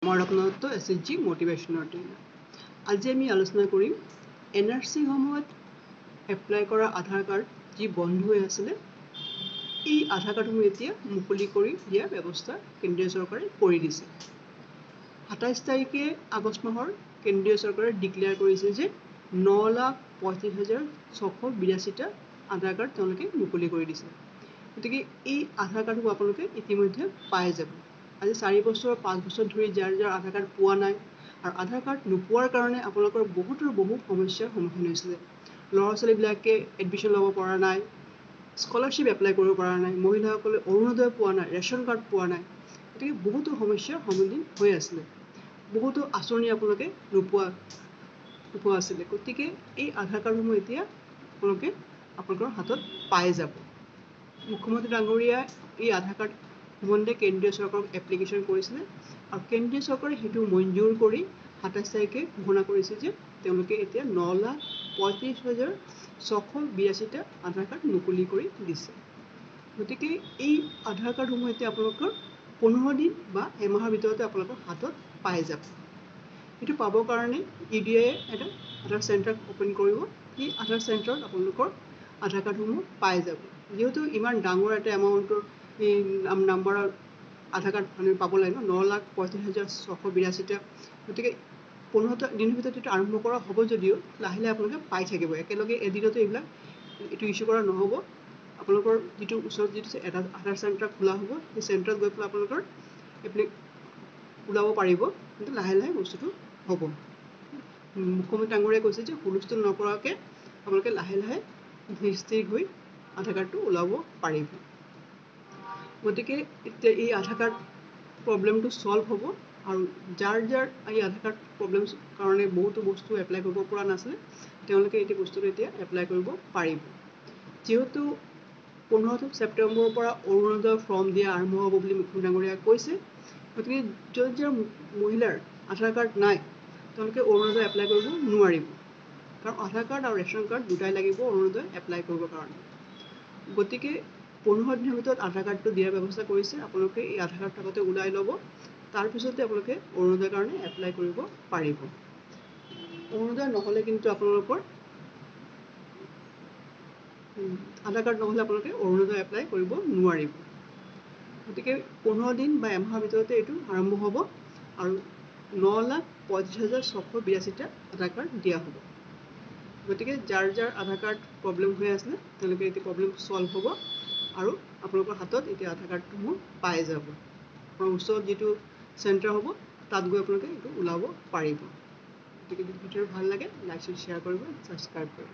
মই আপোনালোক SSG মোটিভেশ্যনৰ trainer. আজি আমি আলোচনা কৰিম NRC সময়ত এপ্লাই কৰা আধাৰ কাৰ্ড যি বন্ধ হৈ আছিলে এই আধাৰ কাৰ্ডসমূহ এতিয়া মুকলি কৰি দিয়াৰ ব্যৱস্থা কেন্দ্ৰীয় চৰকাৰে কৰি দিছে। ২৭ তাৰিখে আগষ্ট মাহৰ কেন্দ্ৰীয় চৰকাৰে ডিক্লেয়াৰ কৰিছে যে ৯,৩৫,৬৮২টা আধাৰ কাৰ্ড তেওঁলোকে মুকলি কৰি দিছে। গতিকে এই আধাৰ কাৰ্ডসমূহ আপোনালোকে ইতিমধ্যে পাই যাব। আজি 4 বছৰ 5 বছৰ ধৰি যাৰ আধাৰ কাৰ্ড পোৱা নাই আৰু আধাৰ কাৰ্ড নোপোৱাৰ কাৰণে আপোনালোকৰ বহু সমস্যাৰ সন্মুখীন হৈছিলে। ল'ৰা ছোৱালীবিলাকে এডমিশ্যন ল'ব পৰা নাই, স্কলাৰশ্বিপ এপ্লাই কৰিব পৰা নাই, মহিলাসকলে অৰুণোদয় পোৱা নাই, ৰেচন কাৰ্ড পোৱা নাই। গতিকে বহুতো সমস্যাৰ সন্মুখীন হৈ আছিলে। বহুতো আঁচনি আপোনালোকে নোপোৱা আছিলে। গতিকে এই আধাৰ কাৰ্ডসমূহ এতিয়া আপোনালোকে আপোনালোকৰ হাতত পাই যাব। মুখ্যমন্ত্ৰী ডাঙৰীয়াই এই আধাৰ কাৰ্ড সম্বন্ধে কেন্দ্ৰীয় চৰকাৰক এপ্লিকেশ্যন কৰিছিলে আৰু কেন্দ্ৰীয় চৰকাৰে সেইটো মঞ্জুৰ কৰি ২৭ তাৰিখে ঘোষণা কৰিছে যে তেওঁলোকে এতিয়া ৯,৩৫,৬৮২টা আধাৰ কাৰ্ড মুকলি কৰি দিছে। গতিকে এই আধাৰ কাৰ্ডসমূহ এতিয়া আপোনালোকৰ 15 দিন বা এমাহৰ ভিতৰতে আপোনালোকৰ হাতত পাই যাব। এইটো পাবৰ কাৰণে UDI এটা আধাৰ চেণ্টাৰ অ'পেন কৰিব। সেই আধাৰ চেণ্টাৰত আপোনালোকৰ আধাৰ কাৰ্ডসমূহ পাই যাব। যিহেতু ইমান ডাঙৰ এটা এমাউণ্টৰ এই নাম্বাৰৰ আধাৰ কাৰ্ড পাব লাগে ৯,৩৫,৬৮২টা। গতিকে 15 দিনৰ ভিতৰত এইটো আৰম্ভ কৰা হ'ব যদিও লাহে লাহে আপোনালোকে পাই থাকিব। একেলগে এদিনতে এইটো ইছ্যু কৰা নহ'ব। আপোনালোকৰ যিটো ওচৰত এটা আধাৰ চেণ্টাৰ খোলা হ'ব, সেই চেণ্টাৰত গৈ পেলাই আপোনালোকৰ ওলাব পাৰিব, কিন্তু লাহে লাহে বস্তুটো হ'ব। মুখ্যমন্ত্ৰী ডাঙৰীয়াই কৈছে যে হুলস্থুল নকৰাকৈ আপোনালোকে লাহে লাহে স্থিৰ হৈ আধাৰ কাৰ্ডটো ওলাব পাৰিব। গতিকে এতিয়া এই আধাৰ কাৰ্ড প্ৰব্লেমটো ছল্ভ হ'ব আৰু যাৰ এই আধাৰ কাৰ্ড প্ৰব্লেম কাৰণে বহুতো বস্তু এপ্লাই কৰিব পৰা নাছিলে তেওঁলোকে এই বস্তুটো এতিয়া এপ্লাই কৰিব পাৰিব। যিহেতু 15 ছেপ্টেম্বৰৰ পৰা অৰুণোদয় ফৰ্ম দিয়া আৰম্ভ হ'ব বুলি মুখ্যমন্ত্ৰী ডাঙৰীয়াই কৈছে। গতিকে যাৰ মহিলাৰ আধাৰ কাৰ্ড নাই তেওঁলোকে অৰুণোদয় এপ্লাই কৰিব নোৱাৰিব, কাৰণ আধাৰ কাৰ্ড আৰু ৰেচন কাৰ্ড দুটাই লাগিব অৰুণোদয় এপ্লাই কৰিবৰ কাৰণে। গতিকে 15 দিনৰ ভিতৰত আধাৰ কাৰ্ডটো দিয়াৰ ব্যৱস্থা কৰিছে। আপোনালোকে এই আধাৰ কাৰ্ডটো আগতে ওলাই ল'ব, তাৰপিছতে আপোনালোকে অৰুণোদয়ৰ কাৰণে এপ্লাই কৰিব পাৰিব। অৰুণোদয় নহ'লে কিন্তু আপোনালোকৰ আধাৰ কাৰ্ড নহ'লে আপোনালোকে অৰুণোদয় এপ্লাই কৰিব নোৱাৰিব। গতিকে 15 দিন বা এমাহৰ ভিতৰতে এইটো আৰম্ভ হ'ব আৰু 9,৩৫,৬৮২টা আধাৰ কাৰ্ড দিয়া হ'ব। গতিকে যাৰ আধাৰ কাৰ্ড প্ৰব্লেম হৈ আছিলে তেওঁলোকে এতিয়া প্ৰব্লেম ছল্ভ হ'ব আৰু আপোনালোকৰ হাতত এতিয়া আধাৰ কাৰ্ডসমূহ পাই যাব। আপোনাৰ ওচৰত যিটো চেণ্টাৰ হ'ব তাত গৈ আপোনালোকে এইটো ওলাব পাৰিব। গতিকে ভিডিঅ'টো ভাল লাগে লাইক শ্বেয়াৰ কৰিব, ছাবস্ক্ৰাইব কৰিব।